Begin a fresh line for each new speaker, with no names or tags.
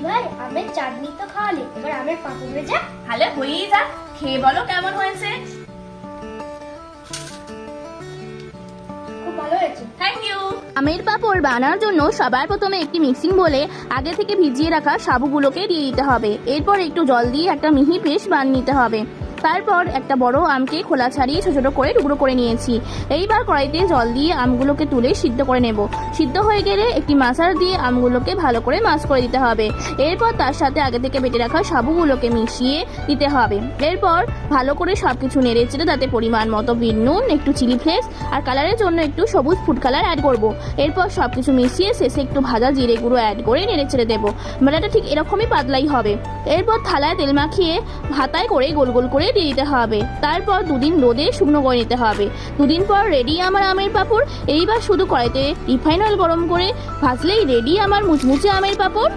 ভাই, আমের চাটনি তো খাওয়ালে, এবার আমের পাঁপড় ভেজা।
তাহলে হয়েই যাক, খেয়ে বলো কেমন হয়েছে।
খুব ভালো হয়েছে।
Thank you.
আমের পাঁপড় বানানোর জন্য সবার প্রথমে একটি মিক্সিং বলে আগে থেকে ভিজিয়ে রাখা সাবুগুলোকে দিয়ে দিতে হবে। এরপর একটু জল দিয়ে একটা মিহি পেস্ট বানিয়ে নিতে হবে। তারপর একটা বড় আমকে খোলা ছাড়িয়ে ছোট ছোট করে টুকরো করে নিয়েছি। এইবার কড়াইতে জল দিয়ে আমগুলোকে তুলে সিদ্ধ করে নেব। সিদ্ধ হয়ে গেলে একটি মাশার দিয়ে আমগুলোকে ভালো করে মাশ করে দিতে হবে। এরপর তার সাথে আগে থেকে বেটে রাখা সাবুগুলোকে মিশিয়ে দিতে হবে। এরপর ভালো করে সবকিছু নেড়ে চেড়ে তাতে পরিমাণ মতো বিট নুন, একটু চিলি ফ্লেক্স আর কালারের জন্য একটু সবুজ ফুড কালার অ্যাড করব। এরপর সবকিছু মিশিয়ে শেষে একটু ভাজা জিরে গুঁড়ো অ্যাড করে নেড়ে ছেড়ে দেবো। ব্যাটারটা ঠিক এরকমই পাতলাই হবে। এরপর থালায় তেল মাখিয়ে হাতায় করে গোল গোল করে দিয়ে দিতে হবে। তারপর দুদিন রোদে শুকনো করে নিতে হবে। দুদিন পর রেডি আমার আমের পাঁপড়। এইবার শুধু কড়াইতে রিফাইন অয়েল গরম করে ভাজলেই রেডি আমার মুচমুচে আমের পাঁপড়।